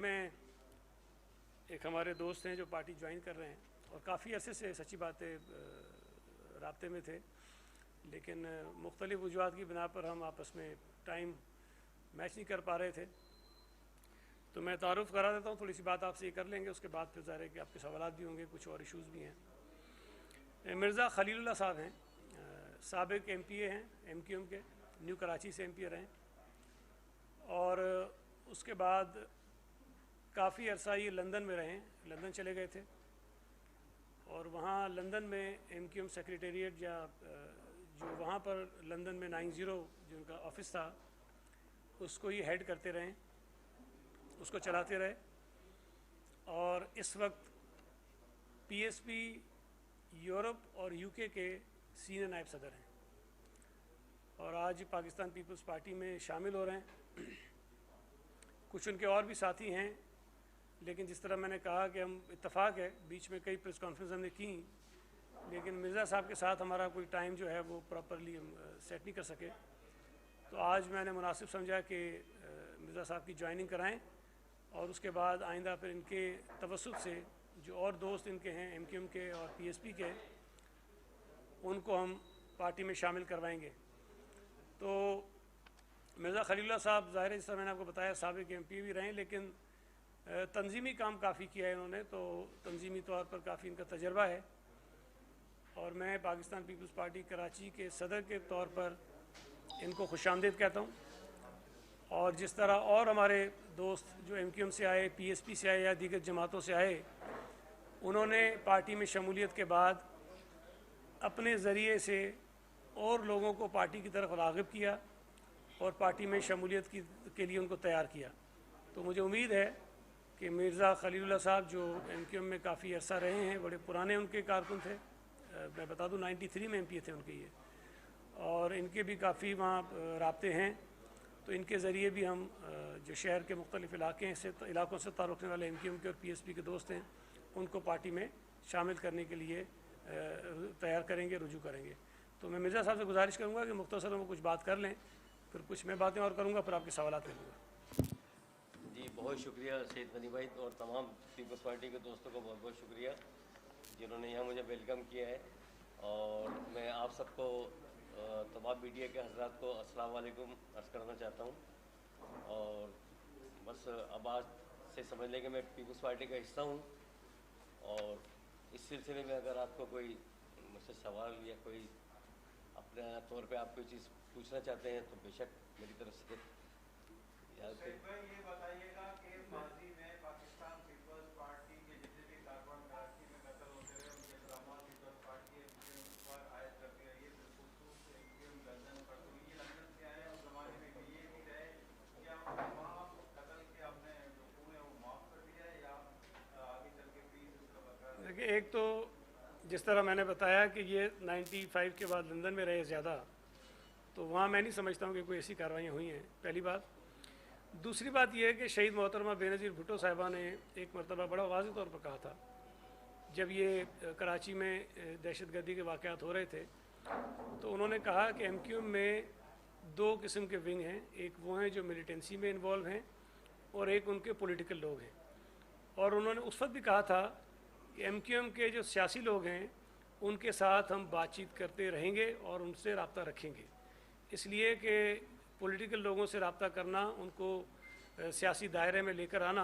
में एक हमारे दोस्त हैं जो पार्टी ज्वाइन कर रहे हैं और काफ़ी अरसे से सच्ची बातें राब्ते में थे, लेकिन मुख्तलिफ वजूहात की बिना पर हम आपस में टाइम मैच नहीं कर पा रहे थे। तो मैं तारुफ करा देता हूँ, थोड़ी सी बात आपसे ये कर लेंगे, उसके बाद फिर ज़ाहिर है कि आपके सवालात भी होंगे, कुछ और इशूज़ भी हैं। मिर्ज़ा खलीलुल्लाह साहब हैं, साबिक MPA हैं MQM के, न्यू कराची से MPA रहे और उसके बाद काफ़ी अरसा ये लंदन में रहे, लंदन चले गए थे और वहाँ लंदन में MQM सेक्रेटेरिएट या जो वहाँ पर लंदन में 90 जो उनका ऑफिस था उसको ही हेड करते रहे, उसको चलाते रहे और इस वक्त PSP यूरोप और UK के सीनियर नायब सदर हैं और आज पाकिस्तान पीपल्स पार्टी में शामिल हो रहे हैं। कुछ उनके और भी साथी हैं, लेकिन जिस तरह मैंने कहा कि हम इत्तफाक है, बीच में कई प्रेस कॉन्फ्रेंस हमने की, लेकिन मिर्ज़ा साहब के साथ हमारा कोई टाइम जो है वो प्रॉपरली हम सेट नहीं कर सके। तो आज मैंने मुनासिब समझा कि मिर्ज़ा साहब की ज्वाइनिंग कराएं और उसके बाद आइंदा फिर इनके तवस्सुत से जो और दोस्त इनके हैं MQM के और PSP के, उनको हम पार्टी में शामिल करवाएंगे। तो मिर्ज़ा खलीलुल्लाह साहब ज़ाहिर है, जिस तरह मैंने आपको बताया, साबिक MPA भी रहे, लेकिन तंजीमी काम काफ़ी किया है इन्होंने, तो तंजीमी तौर पर काफ़ी इनका तजर्बा है और मैं पाकिस्तान पीपल्स पार्टी कराची के सदर के तौर पर इनको खुशामदीद कहता हूँ। और जिस तरह और हमारे दोस्त जो MQM से आए, PSP से आए या दीगर जमातों से आए, उन्होंने पार्टी में शमूलियत के बाद अपने ज़रिए से और लोगों को पार्टी की तरफ राग़िब किया और पार्टी में शमूलियत के लिए उनको तैयार किया। तो मुझे उम्मीद है कि मिर्ज़ा खलीलुल्लाह साहब जो MQM में काफ़ी अरसा रहे हैं, बड़े पुराने उनके कारकुन थे, मैं बता दूं 93 में MPA थे उनके ये, और इनके भी काफ़ी वहाँ राब्ते हैं। तो इनके ज़रिए भी हम जो शहर के मुख्तलिफ़ इलाकों से ताल्लुक़ रखने वाले MQM के और PSP के दोस्त हैं, उनको पार्टी में शामिल करने के लिए तैयार करेंगे, रुजू करेंगे। तो मैं मिर्ज़ा साहब से गुजारिश करूँगा कि मुख्तसर में कुछ बात कर लें, फिर कुछ मैं बातें और करूँगा, फिर आपके सवालात ले लूँगा। जी, बहुत शुक्रिया सैयद गनी भाई और तमाम पीपल्स पार्टी के दोस्तों को बहुत बहुत शुक्रिया जिन्होंने यहाँ मुझे वेलकम किया है। और मैं आप सबको तमाम मीडिया के हज़रात को अस्सलाम वालेकुम अर्ज़ करना चाहता हूँ। और बस अब आज से समझ लें कि मैं पीपल्स पार्टी का हिस्सा हूँ और इस सिलसिले में अगर आपको कोई मुझसे सवाल या कोई अपने तौर पे आप कोई चीज़ पूछना चाहते हैं तो बेशक मेरी तरफ से ये बताइएगा कि माजी में पाकिस्तान पीपल्स पार्टी के जितने भी कारकुन कराची में कत्ल होते रहे, उनके इल्ज़ामात पीपल्स पार्टी MQM पर आयद करती रही है, बिलखुसूस MQM लंदन पर। तो ये लंदन से आए उस ज़माने में भी ये भी रहे, क्या तमाम कत्ल के आपने जो हुए वो माफ़ कर दिया है या आगे चल के प्लीज़ उसका बरकरार? देखिए, एक तो जिस तरह मैंने बताया कि ये 95 के बाद लंदन में रहे ज़्यादा, तो वहाँ मैं नहीं समझता हूँ कि कोई ऐसी कार्रवाइयाँ हुई हैं, पहली बात। दूसरी बात यह है कि शहीद मोहतरमा बेनज़ीर भुट्टो साहिबा ने एक मरतबा बड़ा वाज़ेह तौर पर कहा था, जब ये कराची में दहशतगर्दी के वाक़यात हो रहे थे, तो उन्होंने कहा कि MQM में दो किस्म के विंग हैं, एक वो हैं जो मिलिटेंसी में इन्वॉल्व हैं और एक उनके पॉलिटिकल लोग हैं। और उन्होंने उस वक्त भी कहा था कि MQM के जो सियासी लोग हैं उनके साथ हम बातचीत करते रहेंगे और उनसे रब्ता रखेंगे, इसलिए कि पॉलिटिकल लोगों से रब्ता करना, उनको सियासी दायरे में लेकर आना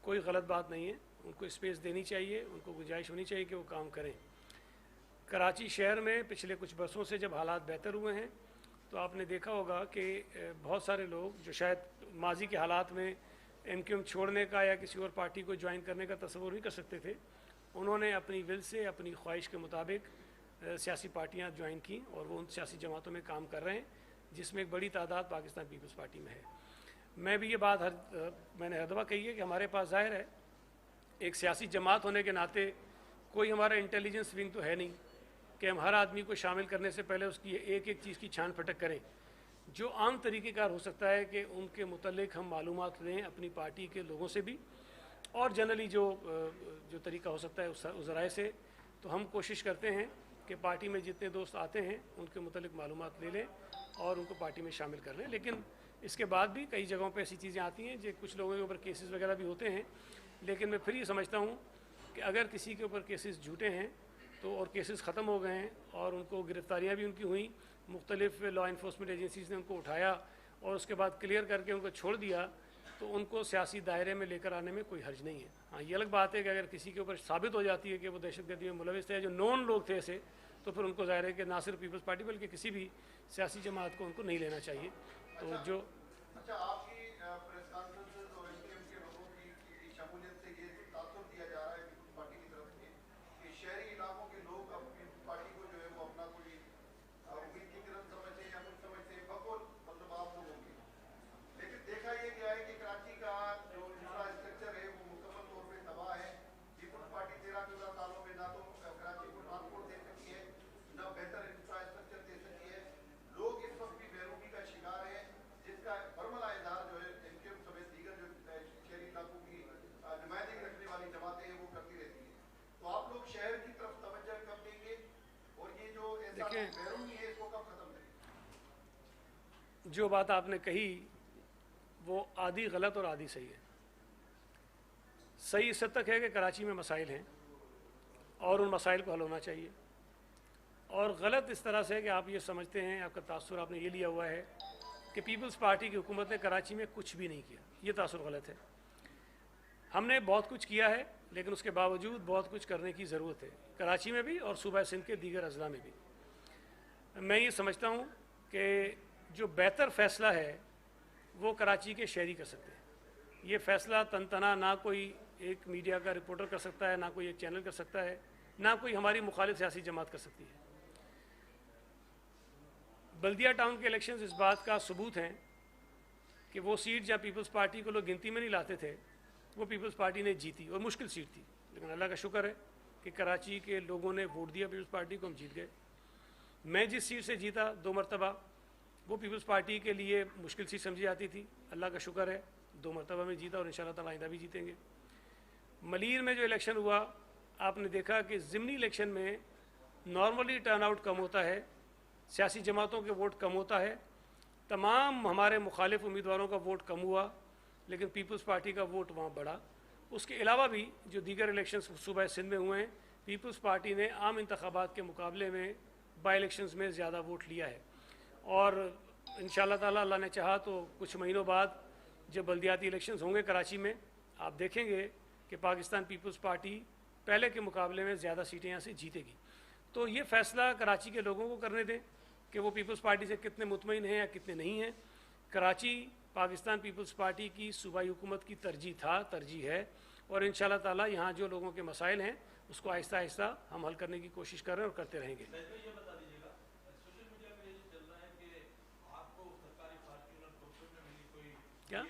कोई गलत बात नहीं है, उनको स्पेस देनी चाहिए, उनको गुंजाइश होनी चाहिए कि वो काम करें। कराची शहर में पिछले कुछ बरसों से जब हालात बेहतर हुए हैं तो आपने देखा होगा कि बहुत सारे लोग जो शायद माजी के हालात में MQM छोड़ने का या किसी और पार्टी को ज्वाइन करने का तस्वुर नहीं कर सकते थे, उन्होंने अपनी विल से, अपनी ख्वाहिश के मुताबिक सियासी पार्टियाँ ज्वाइन की और वो उन सियासी जमातों में काम कर रहे हैं, जिसमें एक बड़ी तादाद पाकिस्तान पीपल्स पार्टी में है। मैं भी ये बात मैंने हर दफ़ा कही है कि हमारे पास ज़ाहिर है एक सियासी जमात होने के नाते कोई हमारा इंटेलिजेंस विंग तो है नहीं कि हम हर आदमी को शामिल करने से पहले उसकी एक एक चीज़ की छान फटक करें। जो आम तरीक़ेकार हो सकता है कि उनके मुतल्लिक हम मालूमात लें अपनी पार्टी के लोगों से भी, और जनरली जो तरीका हो सकता है उस ज़राए से, तो हम कोशिश करते हैं कि पार्टी में जितने दोस्त आते हैं उनके मुतल्लिक मालूमात ले लें और उनको पार्टी में शामिल कर लें। लेकिन اس کے بعد بھی کئی جگہوں پہ ایسی چیزیں آتی ہیں جو کچھ لوگوں کے اوپر کیسز وغیرہ بھی ہوتے ہیں، لیکن میں پھر یہ سمجھتا ہوں کہ اگر کسی کے اوپر کیسز جھوٹے ہیں تو اور کیسز ختم ہو گئے ہیں اور ان کو گرفتاریاں بھی ان کی ہوئیں، مختلف لا انفورسمنٹ ایجنسیز نے ان کو اٹھایا اور اس کے بعد کلیئر کر کے ان کو چھوڑ دیا، تو ان کو سیاسی دائرے میں لے کر آنے میں کوئی حرج نہیں ہے۔ ہاں یہ الگ بات ہے کہ اگر کسی کے اوپر ثابت ہو جاتی ہے کہ وہ دہشت گردی میں ملوث تھے، جو نون لوگ تھے ایسے، تو پھر ان کو ظاہر ہے کہ نہ صرف پیپلز پارٹی بلکہ کسی بھی سیاسی جماعت کو ان کو نہیں لینا چاہیے۔ تو جو اچھا آپ کی پریس کانفرنسز اور ایم کیو ایم کے لوگوں کی شمولیت سے یہ تاثر دیا جا رہا ہے پیپلز پارٹی کی طرف سے کہ شہری علاقوں کے لوگ اب پیپلز پارٹی کو جو ہے وہ اپنا کوئی امید کی کرن سمجھتے ہیں یا کچھ سمجھتے ہیں بقول مطلب آپ لوگوں کی، لیکن دیکھا یہ گیا ہے کہ کراچی کا جو انفراسٹرکچر ہے وہ مکمل طور پہ تباہ ہے۔ پیپلز پارٹی 13-14 سالوں میں نہ تو کراچی کو ٹرانسپورٹ دے سکی ہے، نہ بہتر انفراسٹرکچر دے سکی ہے۔ لوگ اس وقت بھی بیروبی کا شکار ہیں، جس کا برملا اظہار جو ہے ایم کیو ایم سمیت دیگر جو شہری علاقوں کی نمائندگی رکھنے والی جماعتیں ہیں وہ کرتی رہتی ہیں۔ تو آپ لوگ شہر کی طرف توجہ کب دیں گے اور یہ جو ایسا بیرونی ہے اس کو کب ختم کریں گے؟ جو بات آپ نے کہی وہ آدھی غلط اور آدھی صحیح ہے۔ صحیح اس حد تک ہے کہ کراچی میں مسائل ہیں اور ان مسائل کو حل ہونا چاہیے، اور غلط اس طرح سے کہ آپ یہ سمجھتے ہیں، آپ کا تاثر آپ نے یہ لیا ہوا ہے کہ پیپلز پارٹی کی حکومت نے کراچی میں کچھ بھی نہیں کیا۔ یہ تاثر غلط ہے۔ ہم نے بہت کچھ کیا ہے، لیکن اس کے باوجود بہت کچھ کرنے کی ضرورت ہے، کراچی میں بھی اور صوبہ سندھ کے دیگر اضلاع میں بھی۔ میں یہ سمجھتا ہوں کہ جو بہتر فیصلہ ہے وہ کراچی کے شہری کر سکتے ہیں۔ یہ فیصلہ تن تنہا نہ کوئی ایک میڈیا کا رپورٹر کر سکتا ہے، نہ کوئی ایک چینل کر سکتا ہے، نہ کوئی ہماری مخالف سیاسی جماعت کر سکتی ہے۔ بلدیہ ٹاؤن کے الیکشنز اس بات کا ثبوت ہیں کہ وہ سیٹ جہاں پیپلز پارٹی کو لوگ گنتی میں نہیں لاتے تھے وہ پیپلز پارٹی نے جیتی، اور مشکل سیٹ تھی، لیکن اللہ کا شکر ہے کہ کراچی کے لوگوں نے ووٹ دیا پیپلز پارٹی کو، ہم جیت گئے۔ میں جس سیٹ سے جیتا 2 مرتبہ وہ پیپلز پارٹی کے لیے مشکل سیٹ سمجھی جاتی تھی، اللہ کا شکر ہے 2 مرتبہ میں جیتا اور انشاءاللہ تعالی آئندہ بھی جیتیں گے۔ ملیر میں جو الیکشن ہوا آپ نے دیکھا کہ ضمنی الیکشن میں نارملی ٹرن آؤٹ کم ہوتا ہے، سیاسی جماعتوں کے ووٹ کم ہوتا ہے، تمام ہمارے مخالف امیدواروں کا ووٹ کم ہوا، لیکن پیپلز پارٹی کا ووٹ وہاں بڑھا۔ اس کے علاوہ بھی جو دیگر الیکشنز صوبہ سندھ میں ہوئے ہیں، پیپلز پارٹی نے عام انتخابات کے مقابلے میں بائی الیکشنز میں زیادہ ووٹ لیا ہے، اور انشاءاللہ تعالی اللہ نے چاہا تو کچھ مہینوں بعد جب بلدیاتی الیکشنز ہوں گے کراچی میں، آپ دیکھیں گے کہ پاکستان پیپلز پارٹی پہلے کے مقابلے میں زیادہ سیٹیں یہاں سے جیتے گی۔ تو یہ فیصلہ کراچی کے لوگوں کو کرنے دیں کہ وہ پیپلز پارٹی سے کتنے مطمئن ہیں یا کتنے نہیں ہیں۔ کراچی پاکستان پیپلز پارٹی کی صوبائی حکومت کی ترجیح ہے، اور انشاءاللہ تعالی یہاں جو لوگوں کے مسائل ہیں اس کو آہستہ آہستہ ہم حل کرنے کی کوشش کر رہے ہیں اور کرتے رہیں گے۔ یہ بتا دیجیے گا سوشل میڈیا پہ یہ چل رہا ہے کہ آپ کو سرکاری فارچونر پروفیشن میں ملی کوئی کیا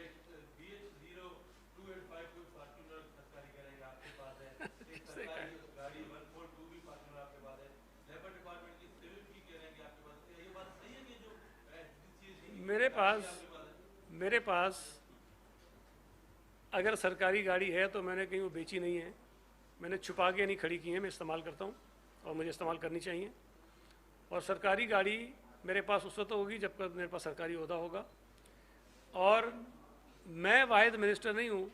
BH0285 کوئی فارچونر سرکاری گاڑی آپ کے پاس ہے، ایک سرکاری گاڑی 142 بھی فارچونر آپ کے پاس ہے، لیبر ڈپارٹمنٹ کی سول کی کہہ رہے ہیں کہ آپ کے پاس ہے۔ یہ بات صحیح ہے کہ جو چیز میرے پاس اگر سرکاری گاڑی ہے تو میں نے کہیں وہ بیچی نہیں ہے، میں نے چھپا کے نہیں کھڑی کی ہیں، میں استعمال کرتا ہوں اور مجھے استعمال کرنی چاہیے۔ اور سرکاری گاڑی میرے پاس اس وقت ہوگی جب تک میرے پاس سرکاری عہدہ ہوگا، اور میں واحد منسٹر نہیں ہوں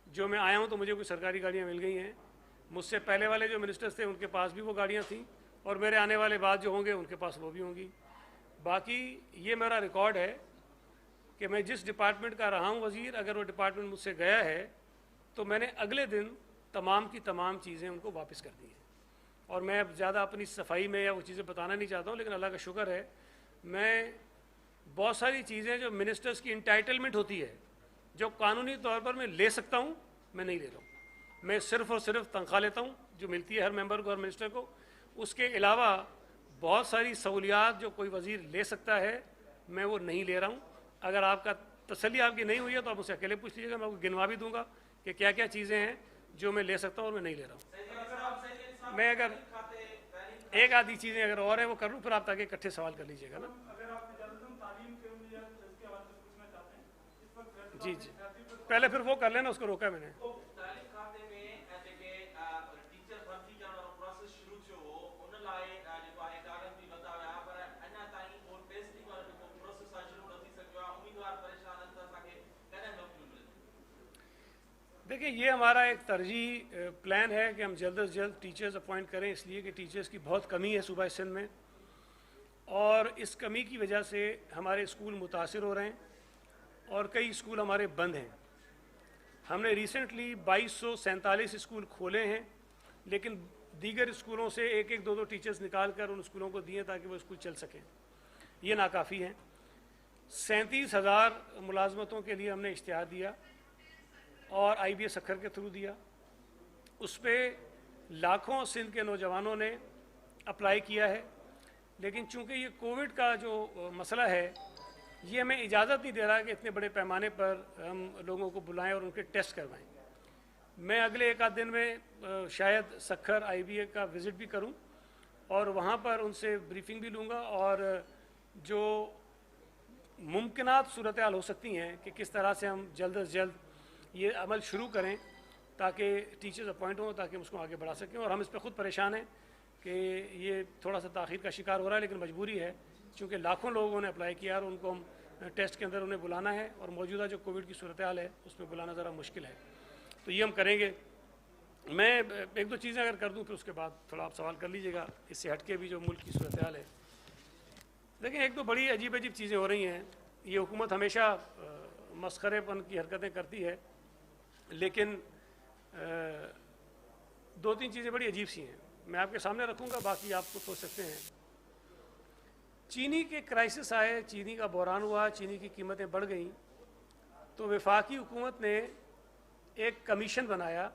جو میں آیا ہوں تو مجھے کوئی سرکاری گاڑیاں مل گئی ہیں۔ مجھ سے پہلے والے جو منسٹرز تھے ان کے پاس بھی وہ گاڑیاں تھیں، اور میرے آنے والے بعد جو ہوں گے ان کے پاس وہ بھی ہوں گی۔ باقی یہ میرا ریکارڈ ہے کہ میں جس ڈپارٹمنٹ کا رہا ہوں وزیر، اگر وہ ڈپارٹمنٹ مجھ سے گیا ہے تو میں نے اگلے دن تمام کی تمام چیزیں ان کو واپس کر دی ہیں۔ اور میں اب زیادہ اپنی صفائی میں یا وہ چیزیں بتانا نہیں چاہتا ہوں، لیکن اللہ کا شکر ہے میں بہت ساری چیزیں جو منسٹرز کی انٹائٹلمنٹ ہوتی ہے جو قانونی طور پر میں لے سکتا ہوں میں نہیں لے رہا ہوں۔ میں صرف اور صرف تنخواہ لیتا ہوں جو ملتی ہے ہر ممبر کو، ہر منسٹر کو۔ اس کے علاوہ بہت ساری سہولیات جو کوئی وزیر لے سکتا ہے میں وہ نہیں لے رہا ہوں۔ اگر آپ کا تسلی آپ کی نہیں ہوئی ہے تو آپ مجھ سے اکیلے پوچھ لیجیے گا، میں آپ کو گنوا بھی دوں گا کہ کیا کیا چیزیں ہیں جو میں لے سکتا ہوں اور میں نہیں لے رہا ہوں۔ میں اگر ایک آدھی چیزیں اگر اور ہیں وہ کر لوں، پھر آپ تاکہ اکٹھے سوال کر لیجیے گا نا۔ جی جی پہلے پھر وہ کر لینا، اس کو روکا میں نے۔ امیدوار देखिए, ये हमारा एक तरजीह प्लान है कि हम जल्द से जल्द टीचर्स अपॉइंट करें, इसलिए कि टीचर्स की बहुत कमी है सूबा सिंध में, और इस कमी की वजह से हमारे स्कूल मुतासिर हो रहे हैं और कई स्कूल हमारे बंद हैं। हमने रिसेंटली 2247 स्कूल खोले हैं, लेकिन दीगर स्कूलों से एक एक दो दो टीचर्स निकाल कर उन स्कूलों को दिए ताकि वो स्कूल चल सकें। ये नाकाफ़ी हैं। 37,000 मुलाजमतों के लिए हमने इश्तिहार दिया और IBA सखर के थ्रू दिया। उस पर लाखों सिंध के नौजवानों ने अप्लाई किया है, लेकिन चूँकि ये कोविड का जो मसला है ये हमें इजाज़त नहीं दे रहा कि इतने बड़े पैमाने पर हम लोगों को बुलाएं और उनके टेस्ट करवाएं। मैं अगले एक आध दिन में शायद सखर IBA का विज़िट भी करूं और वहाँ पर उनसे ब्रीफिंग भी लूँगा और जो मुमकिनात सूरत हाल हो सकती हैं कि किस तरह से हम जल्द से जल्द ये अमल शुरू करें ताकि टीचर्स अपॉइंट हों, ताकि हम उसको आगे बढ़ा सकें। और हम इस पर ख़ुद परेशान हैं कि ये थोड़ा सा ताख़ीर का शिकार हो रहा है, लेकिन मजबूरी है क्योंकि लाखों लोगों ने अप्लाई किया और उनको हम टेस्ट के अंदर उन्हें बुलाना है और मौजूदा जो कोविड की सूरत हाल है उसमें बुलाना ज़रा मुश्किल है, तो ये हम करेंगे। मैं एक दो चीज़ें अगर कर दूं फिर उसके बाद थोड़ा आप सवाल कर लीजिएगा, इससे हट के भी जो मुल्क की सूरत हाल है। लेकिन एक तो बड़ी अजीब अजीब चीज़ें हो रही हैं। ये हुकूमत हमेशा मस्खरेपन की हरकतें करती है, लेकिन दो तीन चीज़ें बड़ी अजीब सी हैं, मैं आपके सामने रखूँगा, बाकी आप कुछ सोच सकते हैं। चीनी के क्राइसिस आए, चीनी का बहरान हुआ, चीनी की कीमतें बढ़ गईं, तो वफाकी हुकूमत ने एक कमीशन बनाया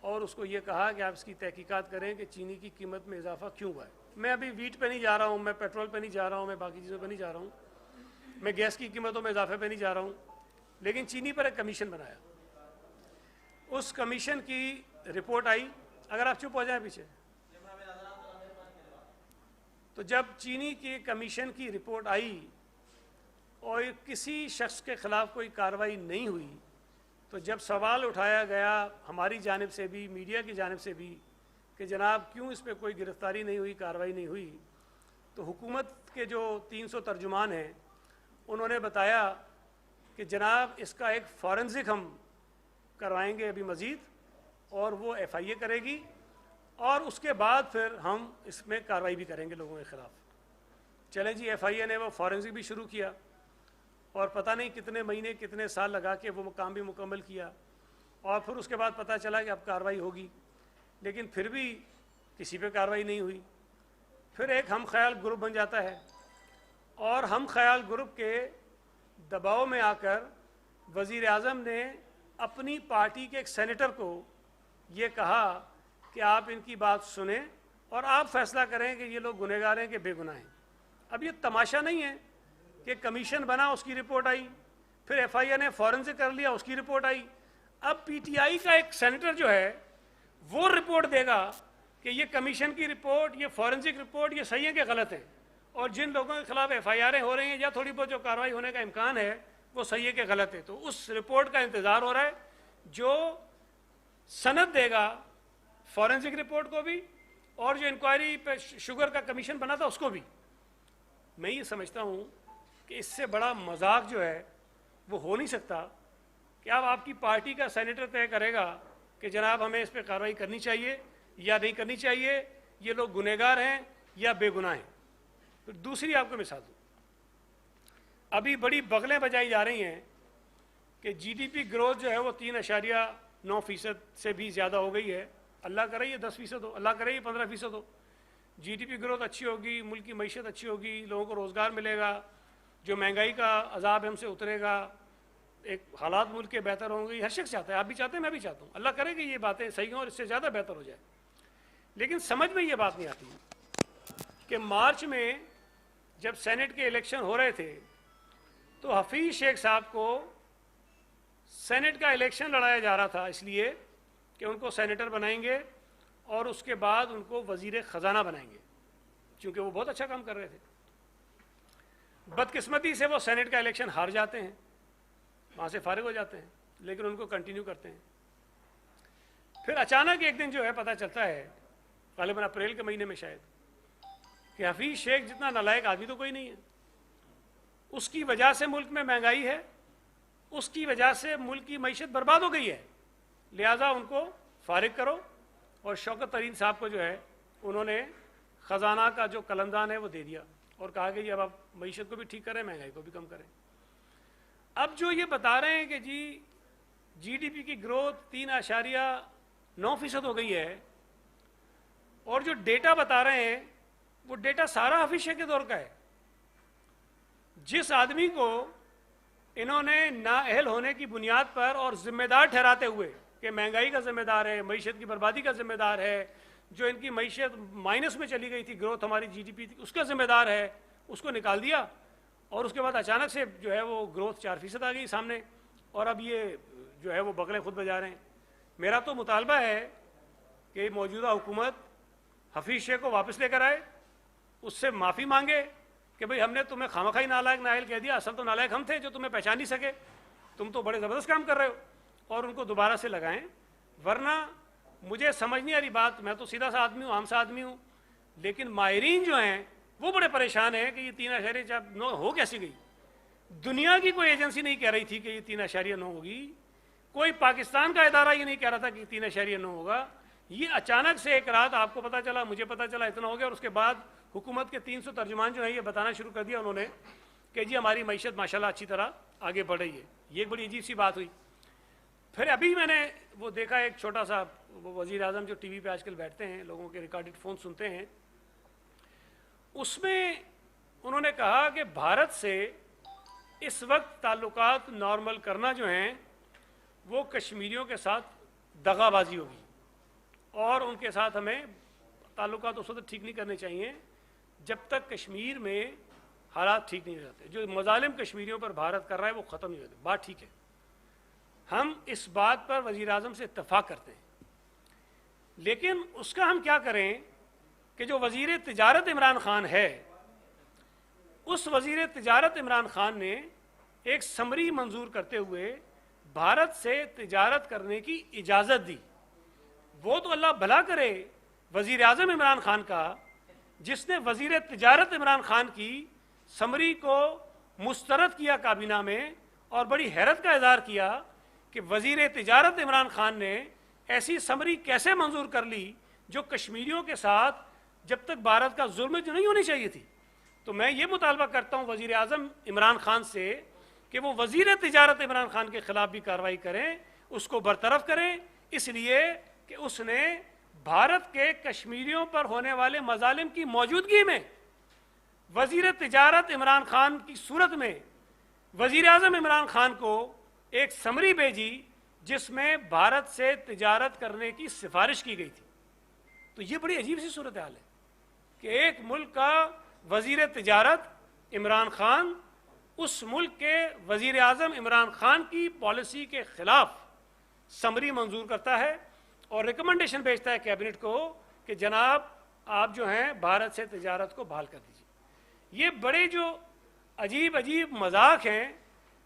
और उसको ये कहा कि आप इसकी तहकीकात करें कि चीनी की कीमत में इजाफा क्यों हुआ है। मैं अभी वीट पे नहीं जा रहा हूँ, मैं पेट्रोल पे नहीं जा रहा हूँ, मैं बाकी चीज़ों पे नहीं जा रहा हूँ, मैं गैस की कीमतों में इजाफे पे नहीं जा रहा हूँ, लेकिन चीनी पर एक कमीशन बनाया। उस कमीशन की रिपोर्ट आई, अगर आप चुप हो जाए पीछे, तो जब चीनी के कमीशन की रिपोर्ट आई और किसी शख्स के ख़िलाफ़ कोई कार्रवाई नहीं हुई, तो जब सवाल उठाया गया हमारी जानिब से भी, मीडिया की जानिब से भी, कि जनाब क्यों इस पर कोई गिरफ़्तारी नहीं हुई, कार्रवाई नहीं हुई, तो हुकूमत के जो 300 तर्जुमान हैं उन्होंने बताया कि जनाब इसका एक फ़ॉरेंसिक हम करवाएंगे अभी मज़ीद, और वो FIA करेगी और उसके बाद फिर हम इसमें कार्रवाई भी करेंगे लोगों के ख़िलाफ़। चलें जी, FIA ने वो फ़ॉरेंसिक भी शुरू किया और पता नहीं कितने महीने कितने साल लगा के वो काम भी मुकम्मल किया, और फिर उसके बाद पता चला कि अब कार्रवाई होगी, लेकिन फिर भी किसी पे कार्रवाई नहीं हुई। फिर एक हम ख्याल ग्रुप बन जाता है और हम ख्याल ग्रुप के दबाव में आकर वज़ीर आज़म ने अपनी पार्टी के एक सेनेटर को ये कहा कि आप इनकी बात सुने और आप फैसला करें कि ये लोग गुनहगार हैं कि बेगुनाह हैं। अब ये तमाशा नहीं है कि कमीशन बना, उसकी रिपोर्ट आई, फिर FIA ने फॉरेंसिक कर लिया, उसकी रिपोर्ट आई। अब PTI का एक सेनेटर जो है वो रिपोर्ट देगा कि ये कमीशन की रिपोर्ट, ये फॉरेंसिक रिपोर्ट, ये सही है कि गलत है, और जिन लोगों के खिलाफ FIR हो रही हैं या थोड़ी बहुत जो कार्रवाई होने का इम्कान है वो सही है कि गलत है। तो उस रिपोर्ट का इंतज़ार हो रहा है जो सनद देगा फॉरेंसिक रिपोर्ट को भी और जो इंक्वायरी पे शुगर का कमीशन बना था उसको भी। मैं ये समझता हूँ कि इससे बड़ा मजाक जो है वो हो नहीं सकता कि अब आपकी पार्टी का सेनेटर तय करेगा कि जनाब हमें इस पर कार्रवाई करनी चाहिए या नहीं करनी चाहिए, ये लोग गुनहगार हैं या बेगुनाह हैं। फिर दूसरी आपको मिसाल दूँ, अभी बड़ी बगलें बजाई जा रही हैं कि GDP ग्रोथ जो है वो 3.9% से भी ज़्यादा हो गई है। अल्लाह करे ये 10% हो, अल्लाह करे ये 15% हो। GDP ग्रोथ अच्छी होगी, मुल्क की मईशत अच्छी होगी, लोगों को रोज़गार मिलेगा, जो महंगाई का अजाब हमसे उतरेगा, एक हालात मुल्क के बेहतर होंगे। हर शख्स चाहता है, आप भी चाहते हैं, मैं भी चाहता हूँ, अल्लाह करे कि ये बातें सही हों और इससे ज़्यादा बेहतर हो जाए। लेकिन समझ में ये बात नहीं आती कि मार्च में जब सेनेट के इलेक्शन हो रहे थे तो हफीज़ शेख साहब को सेनेट का इलेक्शन लड़ाया जा रहा था इसलिए कि उनको सेनेटर बनाएंगे और उसके बाद उनको वज़ीर ख़जाना बनाएंगे, क्योंकि वो बहुत अच्छा काम कर रहे थे। बदकिस्मती से वो सेनेट का इलेक्शन हार जाते हैं, वहाँ से फारिग हो जाते हैं, लेकिन उनको कंटिन्यू करते हैं। फिर अचानक एक दिन जो है पता चलता है, ग़ालिबन अप्रैल के महीने में शायद, कि हफीज़ शेख जितना नालायक आदमी तो कोई नहीं है। उसकी वजह से मुल्क में महंगाई है, उसकी वजह से मुल्क की मईशत बर्बाद हो गई है, लिहाजा उनको फारिग करो। और शौकत तरीन साहब को जो है उन्होंने ख़जाना का जो कलमदान है वो दे दिया और कहा कि जी अब आप मईशत को भी ठीक करें, महंगाई को भी कम करें। अब जो ये बता रहे हैं कि जी GDP की ग्रोथ 3.9% हो गई है, और जो डेटा बता रहे हैं वो डेटा सारा हफीज शेख के दौर का है। जिस आदमी को इन्होंने नाअहल होने की बुनियाद पर और जिम्मेदार ठहराते हुए कि महंगाई का जिम्मेदार है, मईशत की बर्बादी का जिम्मेदार है, जो इनकी मईशत माइनस में चली गई थी, ग्रोथ हमारी GDP थी उसका जिम्मेदार है, उसको निकाल दिया। और उसके बाद अचानक से जो है वो ग्रोथ 4% आ गई सामने, और अब ये जो है वो बगले खुद बजा रहे हैं। मेरा तो मुतालबा है कि मौजूदा हुकूमत हफीज शेख को वापस लेकर आए, उससे माफ़ी मांगे कि भाई हमने तुम्हें खामखाई नालायक नायल कह दिया, असल तो नालायक हम थे जो तुम्हें पहचान नहीं सके, तुम तो बड़े ज़बरदस्त काम कर रहे हो, और उनको दोबारा से लगाएं। वरना मुझे समझ नहीं आ रही बात, मैं तो सीधा सा आदमी हूँ, आम सा आदमी हूँ, लेकिन माहिरीन जो हैं वो बड़े परेशान हैं कि ये 3.9 हो कैसी गई। दुनिया की कोई एजेंसी नहीं कह रही थी कि ये 3.9 होगी, कोई पाकिस्तान का इदारा ये नहीं कह रहा था कि 3.9 होगा। ये अचानक से एक रात आपको पता चला, मुझे पता चला, इतना हो गया। और उसके बाद हुकूमत के 300 तर्जुमान जो है ये बताना शुरू कर दिया उन्होंने कि जी हमारी मईशत माशाल्लाह अच्छी तरह आगे बढ़ रही है। ये एक बड़ी अजीब सी बात हुई। फिर अभी मैंने वो देखा, एक छोटा सा वो वज़ीर आज़म जो TV पे आजकल बैठते हैं, लोगों के रिकॉर्डेड फ़ोन सुनते हैं, उसमें उन्होंने कहा कि भारत से इस वक्त ताल्लुकात नॉर्मल करना जो हैं वो कश्मीरियों के साथ दगाबाजी होगी, और उनके साथ हमें ताल्लुकात उस वक्त ठीक नहीं करने चाहिए जब तक कश्मीर में हालात ठीक नहीं हो जाते। जो मजालिम कश्मीरियों पर भारत कर रहा है वो ख़त्म नहीं होते। बात ठीक है, हम इस बात पर वज़ीर आज़म से इत्तफाक करते हैं, लेकिन उसका हम क्या करें कि जो वज़ीर तिजारत इमरान खान है, उस वज़ीर तिजारत इमरान खान ने एक समरी मंजूर करते हुए भारत से तिजारत करने की इजाज़त दी। वो तो अल्लाह भला करे वज़ीर आज़म इमरान खान का, जिसने वज़ीर तिजारत इमरान खान की समरी को मुस्तरद किया काबीना में, और बड़ी हैरत का इज़हार किया कि वज़ीर तिजारत इमरान खान ने ऐसी समरी कैसे मंजूर कर ली जो कश्मीरियों के साथ जब तक भारत का जुल्म जो नहीं होनी चाहिए थी। तो मैं ये मुतालबा करता हूँ वज़ीर आज़म इमरान खान से कि वो वज़ीर तिजारत इमरान खान के ख़िलाफ़ भी कार्रवाई करें, उसको बरतरफ करें, इसलिए कि उसने भारत के कश्मीरियों पर होने वाले मजालिम की मौजूदगी में वज़ीर तिजारत इमरान खान की सूरत में वज़ीर आज़म इमरान खान को एक समरी भेजी जिसमें भारत से तिजारत करने की सिफारिश की गई थी। तो ये बड़ी अजीब सी सूरत हाल है कि एक मुल्क का वज़ीर तिजारत इमरान खान उस मुल्क के वज़ीर आज़म इमरान खान की पॉलिसी के ख़िलाफ़ समरी मंजूर करता है और रिकमेंडेशन भेजता है कैबिनेट को कि जनाब आप जो हैं भारत से तिजारत को बहाल कर दीजिए। ये बड़े जो अजीब अजीब मजाक हैं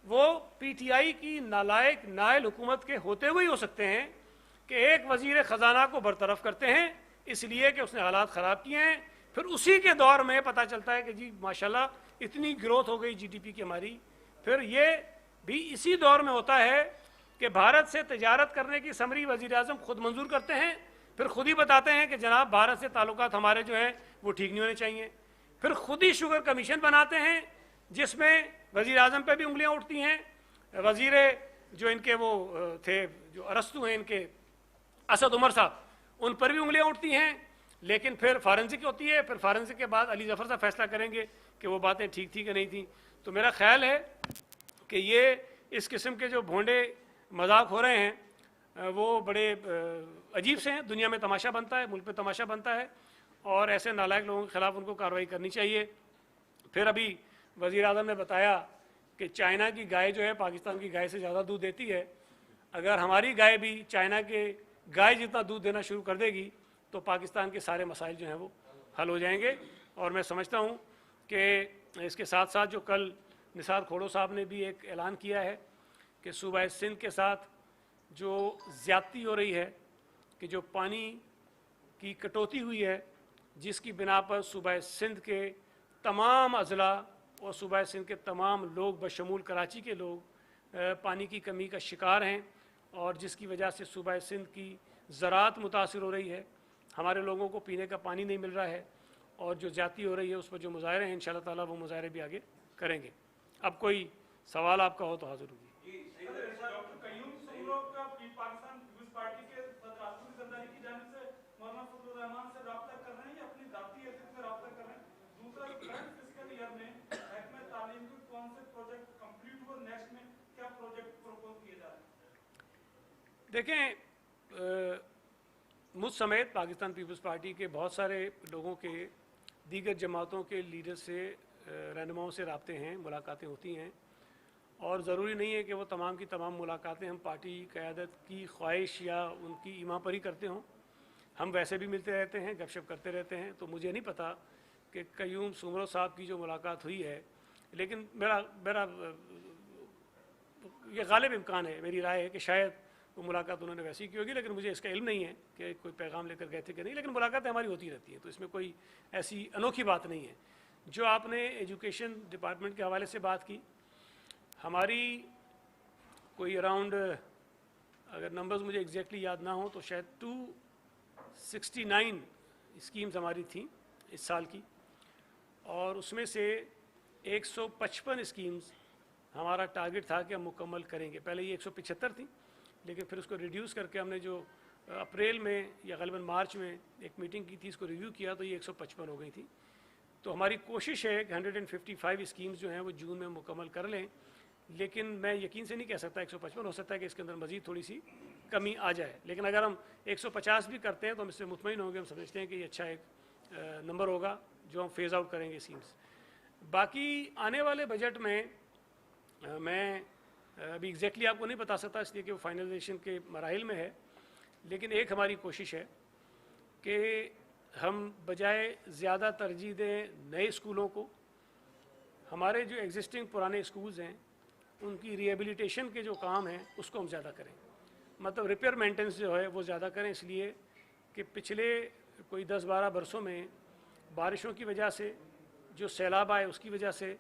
वो PTI की नालायक नायल हुकूमत के होते हुए ही हो सकते हैं कि एक वज़ीर ख़जाना को बरतरफ करते हैं इसलिए कि उसने हालात ख़राब किए हैं, फिर उसी के दौर में पता चलता है कि जी माशाल्लाह इतनी ग्रोथ हो गई GDP की हमारी। फिर ये भी इसी दौर में होता है कि भारत से तिजारत करने की समरी वज़ीर आज़म खुद मंजूर करते हैं, फिर खुद ही बताते हैं कि जनाब भारत से ताल्लुकात हमारे जो हैं वो ठीक नहीं होने चाहिए। फिर खुद ही शुगर कमीशन बनाते हैं जिसमें वज़ीर आज़म पे भी उंगलियां उठती हैं, वज़ीर जो इनके वो थे जो अरस्तु हैं इनके असद उमर साहब, उन पर भी उंगलियां उठती हैं। लेकिन फिर फॉरेंसिक होती है, फिर फॉरेंसिक के बाद अली ज़फ़र साहब फैसला करेंगे कि वो बातें ठीक थी कि नहीं थी। तो मेरा ख्याल है कि ये इस किस्म के जो भोंडे मजाक हो रहे हैं वो बड़े अजीब से हैं। दुनिया में तमाशा बनता है, मुल्क में तमाशा बनता है, और ऐसे नालायक लोगों के ख़िलाफ़ उनको कार्रवाई करनी चाहिए। फिर अभी वज़ीर आज़म ने बताया कि चाइना की गाय जो है पाकिस्तान की गाय से ज़्यादा दूध देती है। अगर हमारी गाय भी चाइना के गाय जितना दूध देना शुरू कर देगी तो पाकिस्तान के सारे मसाइल जो हैं वो हल हो जाएंगे। और मैं समझता हूँ कि इसके साथ साथ जो कल निसार खोड़ो साहब ने भी एक ऐलान किया है कि सूबा सिंध के साथ जो ज़्यादती हो रही है कि जो पानी की कटौती हुई है जिसकी बिना पर सूबा सिंध के तमाम अज़ला और सूबा सिंध के तमाम लोग बशमूल कराची के लोग पानी की कमी का शिकार हैं, और जिसकी वजह से सूबा सिंध की ज़राअत मुतासिर हो रही है, हमारे लोगों को पीने का पानी नहीं मिल रहा है, और जो जाती हो रही है उस पर जो मुजाहरे हैं इंशाअल्लाह ताला वो मुजाहरे भी आगे करेंगे। अब कोई सवाल आपका हो तो हाजिर होगी। डॉक्टर कयूम सुमरो का पाकिस्तान पीपल्स पार्टी के सदरासुल सरदारी की जानिब से मौलाना फजलुर रहमान से राब्ता कर रहे हैं या अपनी जाती हैसियत में राब्ता कर रहे हैं? दूसरा, करंट फिस्कल ईयर में महकमा तालीम के कौन से प्रोजेक्ट कंप्लीट हुए, नेक्स्ट में क्या प्रोजेक्ट प्रपोज किए जा रहे हैं? देखें, मुझ समेत पाकिस्तान पीपल्स पार्टी के बहुत सारे लोगों के दीगर जमातों के लीडर से रहनुमाओं से राब्ते हैं, मुलाकातें होती हैं, और ज़रूरी नहीं है कि वो तमाम की तमाम मुलाकातें हम पार्टी क़यादत की ख्वाहिश या उनकी ईमा पर ही करते हों। हम वैसे भी मिलते रहते हैं, गपशप करते रहते हैं। तो मुझे नहीं पता कि कयूम सुमरो साहब की जो मुलाकात हुई है, लेकिन मेरा ये गालिब इम्कान है, मेरी राय है कि शायद वो मुलाकात उन्होंने वैसी की होगी, लेकिन मुझे इसका इल्म नहीं है कि कोई पैगाम लेकर गए थे कि नहीं। लेकिन मुलाकातें हमारी होती रहती हैं, तो इसमें कोई ऐसी अनोखी बात नहीं है। जो आपने एजुकेशन डिपार्टमेंट के हवाले से बात की, हमारी कोई अराउंड, अगर नंबर्स मुझे एग्जैक्टली याद ना हो तो शायद 269 स्कीम्स हमारी थी इस साल की, और उसमें से 155 स्कीम्स हमारा टारगेट था कि हम मुकम्मल करेंगे। पहले ये 175 थी, लेकिन फिर उसको रिड्यूस करके हमने जो अप्रैल में या ग़ालिबन मार्च में एक मीटिंग की थी, इसको रिव्यू किया तो ये 155 हो गई थी। तो हमारी कोशिश है कि 155 स्कीम्स जो हैं वो जून में मुकम्मल कर लें, लेकिन मैं यकीन से नहीं कह सकता 155, हो सकता है कि इसके अंदर मज़ीद थोड़ी सी कमी आ जाए। लेकिन अगर हम 150 भी करते हैं तो हम इससे मुतमईन होंगे, हम समझते हैं कि ये अच्छा एक नंबर होगा जो हम फेज़ आउट करेंगे स्कीम्स। बाकी आने वाले बजट में मैं अभी एग्जैक्टली आपको नहीं बता सकता, इसलिए कि वो फाइनलाइजेशन के मराहिल में है, लेकिन एक हमारी कोशिश है कि हम बजाय ज़्यादा तरजीह दें नए स्कूलों को, हमारे जो एग्जिस्टिंग पुराने स्कूल्स हैं उनकी रिहेबिलिटेशन के जो काम हैं उसको हम ज़्यादा करें, मतलब रिपेयर मेंटेनेंस जो है वो ज़्यादा करें। इसलिए कि पिछले कोई 10-12 बरसों में बारिशों की वजह से, जो सैलाब आए उसकी वजह से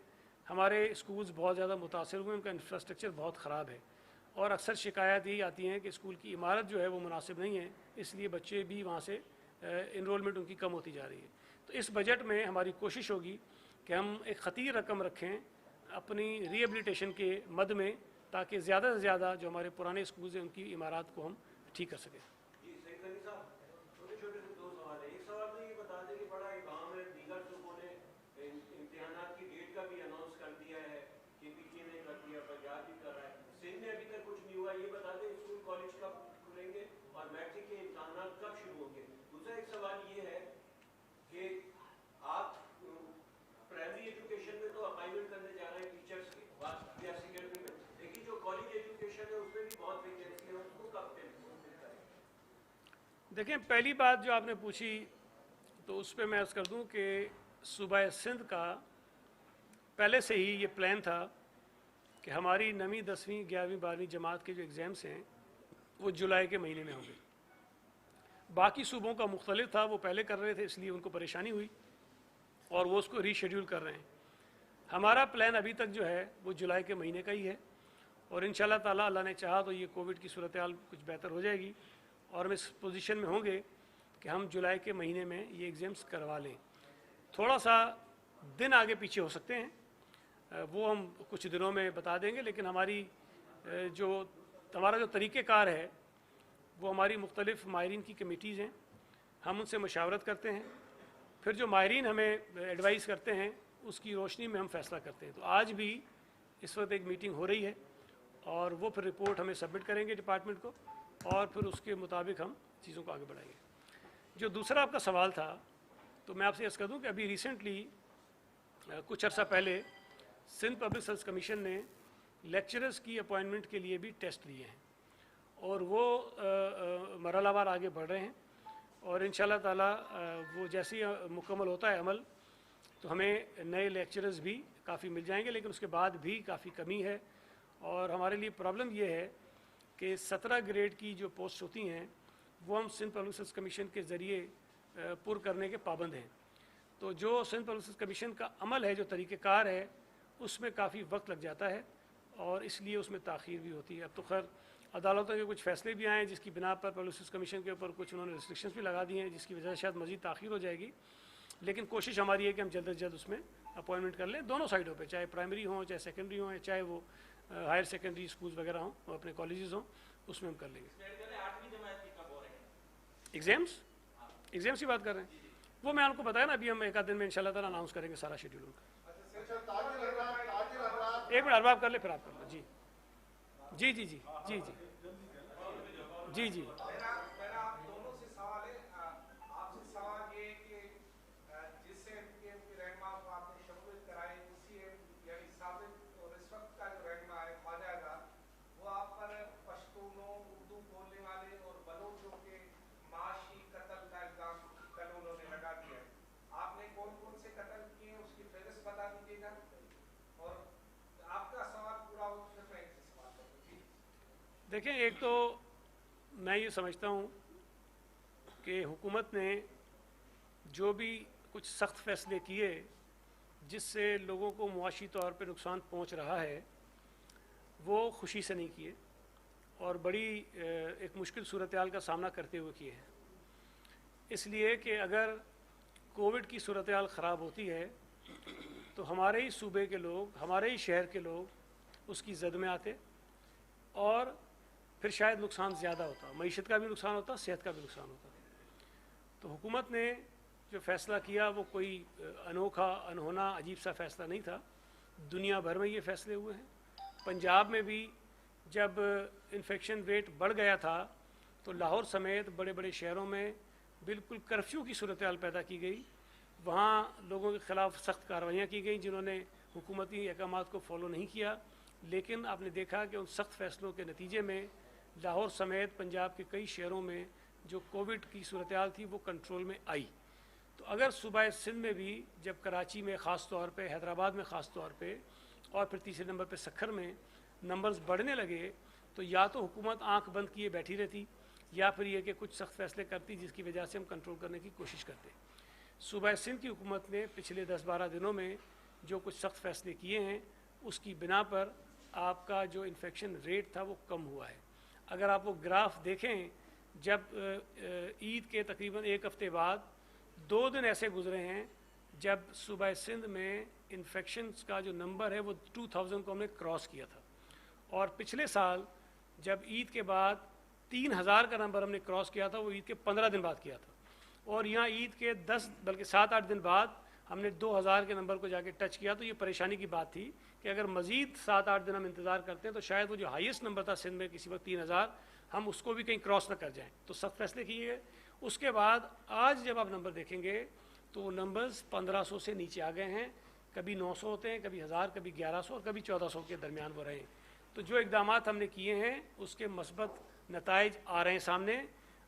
हमारे स्कूल्स बहुत ज़्यादा मुतासर हुए, उनका इंफ्रास्ट्रक्चर बहुत ख़राब है, और अक्सर शिकायत यही आती हैं कि स्कूल की इमारत जो है वो मुनासिब नहीं है, इसलिए बच्चे भी वहाँ से इनरोलमेंट उनकी कम होती जा रही है। तो इस बजट में हमारी कोशिश होगी कि हम एक ख़तीर रकम रखें अपनी रिहेबिलिटेशन के मद में, ताकि ज़्यादा से ज़्यादा जो हमारे पुराने स्कूल्स हैं उनकी इमारत को हम ठीक कर सकें। देखें, पहली बात जो आपने पूछी तो उस पर मैं अर्ज़ कर दूं कि सूबा सिंध का पहले से ही ये प्लान था कि हमारी 9वीं 10वीं 11वीं 12वीं जमात के जो एग्ज़ाम्स हैं वो जुलाई के महीने में होंगे। बाकी सूबों का मुख्तलिफ था, वो पहले कर रहे थे इसलिए उनको परेशानी हुई और वो उसको रीशेड्यूल कर रहे हैं। हमारा प्लान अभी तक जो है वो जुलाई के महीने का ही है, और इंशाअल्लाह ताला अल्लाह ने चाहा तो ये कोविड की सूरत हाल कुछ बेहतर हो जाएगी और हम इस पोजीशन में होंगे कि हम जुलाई के महीने में ये एग्ज़ाम्स करवा लें। थोड़ा सा दिन आगे पीछे हो सकते हैं, वो हम कुछ दिनों में बता देंगे, लेकिन हमारा जो तरीक़ेकार है वो हमारी मुख्तलिफ़ माहिरीन की कमेटीज़ हैं, हम उनसे मशावरत करते हैं, फिर जो माहिरीन हमें एडवाइस करते हैं उसकी रोशनी में हम फ़ैसला करते हैं। तो आज भी इस वक्त एक मीटिंग हो रही है और वो फिर रिपोर्ट हमें सबमिट करेंगे डिपार्टमेंट को, और फिर उसके मुताबिक हम चीज़ों को आगे बढ़ाएंगे। जो दूसरा आपका सवाल था, तो मैं आपसे अर्ज़ कर दूं कि अभी रिसेंटली कुछ अर्सा पहले सिंध पब्लिक सर्विस कमीशन ने लेक्चरर्स की अपॉइंटमेंट के लिए भी टेस्ट लिए हैं, और वो मरहलावार आगे बढ़ रहे हैं, और इंशाअल्लाह ताला वो जैसे ही मुकम्मल होता है अमल तो हमें नए लेक्चरर्स भी काफ़ी मिल जाएंगे, लेकिन उसके बाद भी काफ़ी कमी है। और हमारे लिए प्रॉब्लम ये है कि 17 ग्रेड की जो पोस्ट होती हैं वो हम सिंध पब्लिक सर्विस कमीशन के ज़रिए पुर करने के पाबंद हैं। तो जो सिंध पब्लिक सर्विस कमीशन का अमल है, जो तरीक़ेकार है, उसमें काफ़ी वक्त लग जाता है और इसलिए उसमें ताख़ीर भी होती है। अब तो खैर अदालतों के कुछ फैसले भी आए हैं जिसकी बिना पर पॉलिसीज कमीशन के ऊपर कुछ उन्होंने रिस्ट्रिक्शंस भी लगा दिए हैं, जिसकी वजह से शायद मज़ीद ताख़ीर हो जाएगी। लेकिन कोशिश हमारी है कि हम जल्द से जल्द उसमें अपॉइंटमेंट कर लें, दोनों साइडों पे, चाहे प्राइमरी हों, चाहे सेकेंडरी हों, चाहे वो हायर सेकेंडरी स्कूल्स वगैरह हों, अपने कॉलेजेस हों, उसमें हम कर लेंगे। एग्ज़ाम्स की बात कर रहे हैं, वो मैं आपको बताया ना, अभी हम एक आध दिन में इंशाल्लाह ताला अनाउंस करेंगे सारा शेड्यूल उनका। एक मिनट अरबाब कर ले, फिर आप कर लो। जी जी जी जी जी जी जी जी मेरा आप दोनों से सवाल है। आपसे सवाल ये है कि जिस एमपीएम की रहनुमा को आपने शमूलियत कराई, उसी यानी साबित और इस वक्त का जो रहनुमा है ख्वाजा आजाद, वो आप पर पश्तूनों, उर्दू बोलने वाले और बलोचों के माशी कत्ल का इल्जाम कल उन्होंने लगा दिया है। आपने कौन कौन से कत्ल किए उसकी फहरिस्त बता दीजिएगा, और आपका सवाल पूरा हो तो मैं एक से सवाल करूँगी। देखें, एक तो मैं ये समझता हूँ कि हुकूमत ने जो भी कुछ सख्त फैसले किए जिससे लोगों को मुआशी तौर पे नुकसान पहुँच रहा है, वो खुशी से नहीं किए और बड़ी एक मुश्किल सूरत हाल का सामना करते हुए किए हैं। इसलिए कि अगर कोविड की सूरत हाल ख़राब होती है तो हमारे ही सूबे के लोग, हमारे ही शहर के लोग उसकी जद में आते और फिर शायद नुकसान ज़्यादा होता, मईशत का भी नुकसान होता, सेहत का भी नुकसान होता। तो हुकूमत ने जो फ़ैसला किया वो कोई अनोखा, अनहोना, अजीब सा फ़ैसला नहीं था। दुनिया भर में ये फ़ैसले हुए हैं। पंजाब में भी जब इन्फेक्शन रेट बढ़ गया था तो लाहौर समेत बड़े बड़े शहरों में बिल्कुल कर्फ्यू की सूरत हाल पैदा की गई। वहाँ लोगों के ख़िलाफ़ सख्त कार्रवाइयाँ की गई जिन्होंने हुकूमती अहकामात को फॉलो नहीं किया। लेकिन आपने देखा कि उन सख्त फ़ैसलों के नतीजे में लाहौर समेत पंजाब के कई शहरों में जो कोविड की सूरत हाल थी वो कंट्रोल में आई। तो अगर सूबा सिंध में भी जब कराची में ख़ास तौर पे, हैदराबाद में ख़ास तौर पे और फिर तीसरे नंबर पे सक्खर में नंबर्स बढ़ने लगे तो या तो हुकूमत आंख बंद किए बैठी रहती या फिर ये कि कुछ सख्त फैसले करती जिसकी वजह से हम कंट्रोल करने की कोशिश करते। सूबा सिंध की हुकूमत ने पिछले 10-12 दिनों में जो कुछ सख्त फैसले किए हैं उसकी बिना पर आपका जो इन्फेक्शन रेट था वो कम हुआ है। अगर आप वो ग्राफ देखें, जब ईद के तकरीबन एक हफ़्ते बाद 2 दिन ऐसे गुजरे हैं जब सूबा सिंध में इन्फेक्शंस का जो नंबर है वो 2000 को हमने क्रॉस किया था, और पिछले साल जब ईद के बाद 3000 का नंबर हमने क्रॉस किया था, वो ईद के 15 दिन बाद किया था। और यहाँ ईद के 10 बल्कि 7-8 दिन बाद हमने 2000 के नंबर को जाके टच किया। तो ये परेशानी की बात थी कि अगर मज़ीद 7-8 दिन हम इंतज़ार करते हैं तो शायद वो जो हाईएस्ट नंबर था सिंध में किसी वक्त 3000, हम उसको भी कहीं क्रॉस ना कर जाएं। तो सख्त फैसले किए गए। उसके बाद आज जब आप नंबर देखेंगे तो वो नंबर्स 1500 से नीचे आ गए हैं। कभी 900 होते हैं, कभी 1000, कभी 1100 और कभी 1400 के दरमियान वो रहे। तो जो इक़दामात हमने किए हैं उसके मस्बत नताइज आ रहे हैं सामने।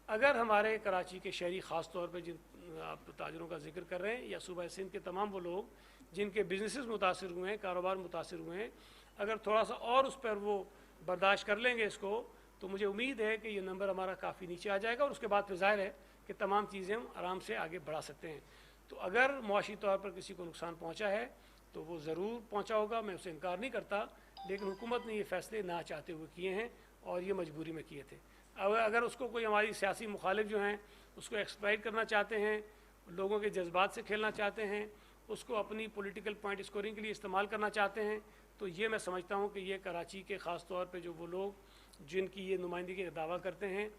अगर हमारे कराची के शहरी ख़ास तौर पर जिन आप ताजरों का जिक्र कर रहे हैं या सूबा सिंध के तमाम वो लोग जिनके बिजनेसेस मुतासिर हुए हैं, कारोबार मुतासिर हुए हैं, अगर थोड़ा सा और उस पर वो बर्दाश्त कर लेंगे इसको, तो मुझे उम्मीद है कि ये नंबर हमारा काफ़ी नीचे आ जाएगा और उसके बाद फिर ज़ाहिर है कि तमाम चीज़ें हम आराम से आगे बढ़ा सकते हैं। तो अगर मुआशी तौर पर किसी को नुकसान पहुँचा है तो वो ज़रूर पहुँचा होगा, मैं उसे इनकार नहीं करता, लेकिन हुकूमत ने ये फ़ैसले ना चाहते हुए किए हैं और ये मजबूरी में किए थे। अगर उसको कोई हमारी सियासी मुखालिफ जो हैं उसको एक्सप्लॉइट करना चाहते हैं, लोगों के जज्बात से खेलना चाहते हैं, उसको अपनी पॉलिटिकल पॉइंट स्कोरिंग के लिए इस्तेमाल करना चाहते हैं, तो ये मैं समझता हूँ कि ये कराची के ख़ास तौर पे जो वो लोग जिनकी ये नुमाइंदगी का दावा करते हैं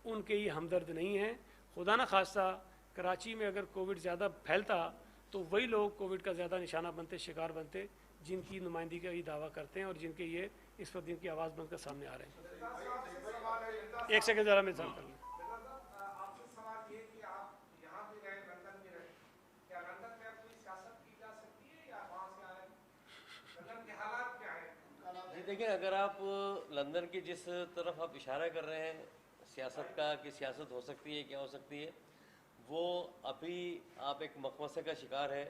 उनके ये हमदर्द नहीं हैं। खुदा न खास्ता कराची में अगर कोविड ज़्यादा फैलता तो वही लोग कोविड का ज़्यादा निशाना बनते, शिकार बनते, जिनकी नुमाइंदगी का ये दावा करते हैं और जिनके ये इस वक्त जिनकी आवाज़ बनकर सामने आ रहे हैं। एक सेकंड ज़रा मेरे साथ कर लें। आपसे सवाल ये कि आप यहाँ भी रहे, लंदन भी रहे, क्या लंदन में कोई सियासत की जा सकती है या वहाँ से आए? लंदन के हालात क्या हैं? जी देखिए, अगर आप लंदन की जिस तरफ आप इशारा कर रहे हैं सियासत का कि सियासत हो सकती है, क्या हो सकती है, वो अभी आप एक मकमसे का शिकार है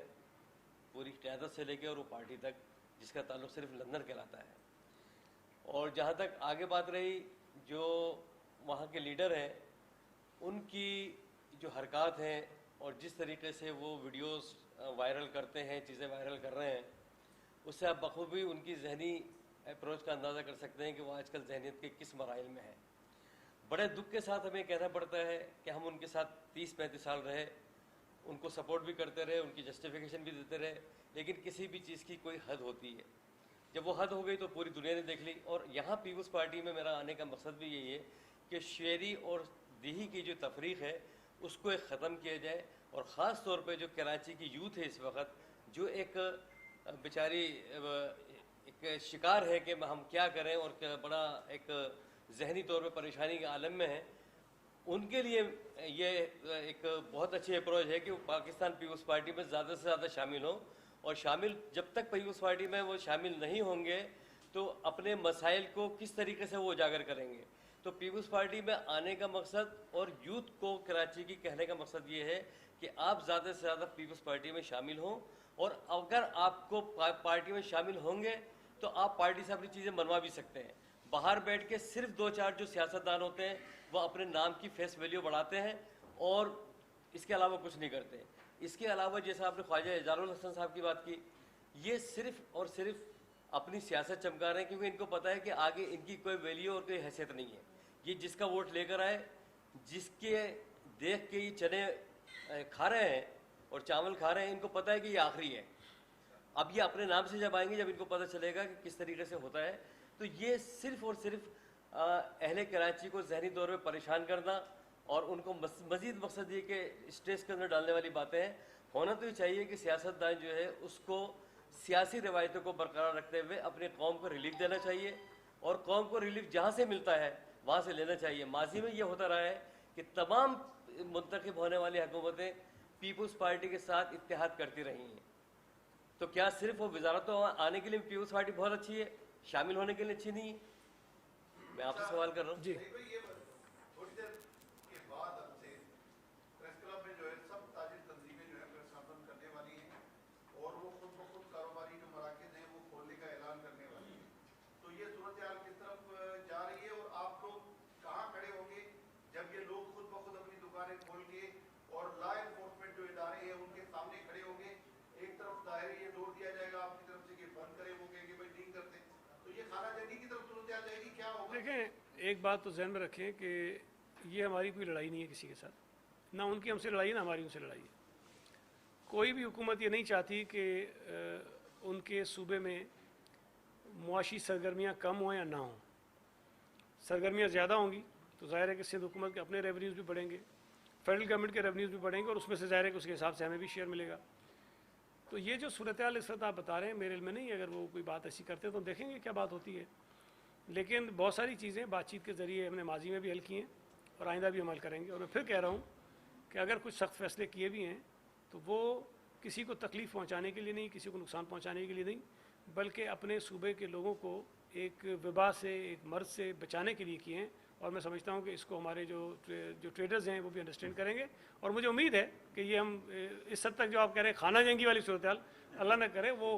पूरी क़यादत से लेकर और वो पार्टी तक जिसका ताल्लुक सिर्फ लंदन कहलाता है। और जहाँ तक आगे बात रही जो वहाँ के लीडर हैं उनकी जो हरकत हैं और जिस तरीके से वो वीडियोस वायरल करते हैं, चीज़ें वायरल कर रहे हैं, उससे आप बखूबी उनकी जहनी اپروچ کا اندازہ کر سکتے ہیں کہ وہ آج کل ذہنیت کے کس مراحل میں ہے۔ بڑے دکھ کے ساتھ ہمیں کہنا پڑتا ہے کہ ہم ان کے ساتھ 30-35 سال رہے، ان کو سپورٹ بھی کرتے رہے، ان کی جسٹیفیکیشن بھی دیتے رہے، لیکن کسی بھی چیز کی کوئی حد ہوتی ہے۔ جب وہ حد ہو گئی تو پوری دنیا نے دیکھ لی۔ اور یہاں پیپلز پارٹی میں میرا آنے کا مقصد بھی یہی ہے کہ شہری اور دیہی کی جو تفریق ہے اس کو ایک ختم کیا جائے، اور خاص طور پہ جو کراچی کی یوتھ ہے اس وقت، جو ایک بیچاری ایک شکار ہے کہ ہم کیا کریں اور بڑا ایک ذہنی طور پہ پریشانی کے عالم میں ہے، ان کے لیے یہ ایک بہت اچھی اپروچ ہے کہ وہ پاکستان پیپلز پارٹی میں زیادہ سے زیادہ شامل ہوں۔ اور شامل جب تک پیپلز پارٹی میں وہ شامل نہیں ہوں گے تو اپنے مسائل کو کس طریقے سے وہ اجاگر کریں گے۔ تو پیپلز پارٹی میں آنے کا مقصد اور یوتھ کو کراچی کی کہنے کا مقصد یہ ہے کہ آپ زیادہ سے زیادہ پیپلز پارٹی میں شامل ہوں، اور اگر آپ کو پارٹی میں شامل ہوں گے تو آپ پارٹی سے اپنی چیزیں منوا بھی سکتے ہیں۔ باہر بیٹھ کے صرف 2-4 جو سیاستدان ہوتے ہیں وہ اپنے نام کی فیس ویلیو بڑھاتے ہیں اور اس کے علاوہ کچھ نہیں کرتے۔ اس کے علاوہ جیسا آپ نے خواجہ اعجاز الحسن صاحب کی بات کی، یہ صرف اور صرف اپنی سیاست چمکا رہے ہیں، کیونکہ ان کو پتہ ہے کہ آگے ان کی کوئی ویلیو اور کوئی حیثیت نہیں ہے۔ یہ جس کا ووٹ لے کر آئے، جس کے دیکھ کے یہ چنے کھا رہے ہیں اور چاول کھا رہے ہیں، ان کو پتہ ہے کہ یہ آخری ہے۔ اب یہ اپنے نام سے جب آئیں گے، جب ان کو پتہ چلے گا کہ کس طریقے سے ہوتا ہے، تو یہ صرف اور صرف اہل کراچی کو ذہنی طور پہ پریشان کرنا اور ان کو مزید مقصد یہ کہ اسٹریس کے اندر ڈالنے والی باتیں ہیں۔ ہونا تو یہ چاہیے کہ سیاستدان جو ہے اس کو سیاسی روایتوں کو برقرار رکھتے ہوئے اپنی قوم کو ریلیف دینا چاہیے، اور قوم کو ریلیف جہاں سے ملتا ہے وہاں سے لینا چاہیے۔ ماضی میں یہ ہوتا رہا ہے کہ تمام منتخب ہونے والی حکومتیں پیپلز پارٹی کے ساتھ اتحاد کرتی رہی ہیں۔ تو کیا صرف وہ وزارتوں آنے کے لیے پیپلز پارٹی بہت اچھی ہے، شامل ہونے کے لیے اچھی نہیں ہے؟ میں آپ سے سوال کر رہا ہوں۔ جی تھوڑی دیر کے بعد اب سے پریس کلب میں جو ہے سب تاجر تنظیمیں جو ہے پریس کانفرنس کرنے والی ہیں، اور وہ خود بخود کاروباری جو مراکز ہیں وہ کھولنے کا اعلان کرنے والی ہیں۔ تو یہ صورتحال کس طرف جا رہی ہے، اور آپ لوگ کہاں کھڑے ہوں گے جب یہ لوگ خود بخود اپنی دکانیں کھول کے اور لا انفورسمنٹ جو ادارے ہیں ان کے سامنے کھڑے ہوں گے؟ ایک طرف ظاہر یہ زور دیا جائے گا آپ کی طرف سے کہ بند کریں، وہ کہیں گے بھائی نہیں کرتے، تو یہ خانہ جنگی کی طرف صورتحال جائے گی، کیا ہوگا؟ دیکھیں، ایک بات تو ذہن میں رکھیں کہ یہ ہماری کوئی لڑائی نہیں ہے کسی کے ساتھ، نہ ان کی ہم سے لڑائی ہے نہ ہماری ان سے لڑائی ہے۔ کوئی بھی حکومت یہ نہیں چاہتی کہ ان کے صوبے میں معاشی سرگرمیاں کم ہوں یا نہ ہوں۔ سرگرمیاں زیادہ ہوں گی تو ظاہر ہے کہ سندھ حکومت کے اپنے ریونیوز بھی بڑھیں گے، فیڈرل گورنمنٹ کے ریونیوز بھی بڑھیں گے، اور اس میں سے ظاہر ہے کہ اس کے حساب سے ہمیں بھی شیئر ملے گا۔ تو یہ جو صورتحال اس وقت آپ بتا رہے ہیں میرے علم میں نہیں، اگر وہ کوئی بات ایسی کرتے تو دیکھیں گے کیا بات ہوتی ہے، لیکن بہت ساری چیزیں بات چیت کے ذریعے ہم نے ماضی میں بھی حل کی ہیں اور آئندہ بھی عمل کریں گے۔ اور میں پھر کہہ رہا ہوں کہ اگر کچھ سخت فیصلے کیے بھی ہیں تو وہ کسی کو تکلیف پہنچانے کے لیے نہیں، کسی کو نقصان پہنچانے کے لیے نہیں، بلکہ اپنے صوبے کے لوگوں کو ایک وبا سے، ایک مرض سے بچانے کے لیے کیے ہیں۔ اور میں سمجھتا ہوں کہ اس کو ہمارے جو ٹریڈرز ہیں وہ بھی انڈرسٹینڈ کریں گے، اور مجھے امید ہے کہ یہ ہم اس حد تک جو آپ کہہ رہے ہیں خانہ جنگی والی صورتحال اللہ نہ کرے وہ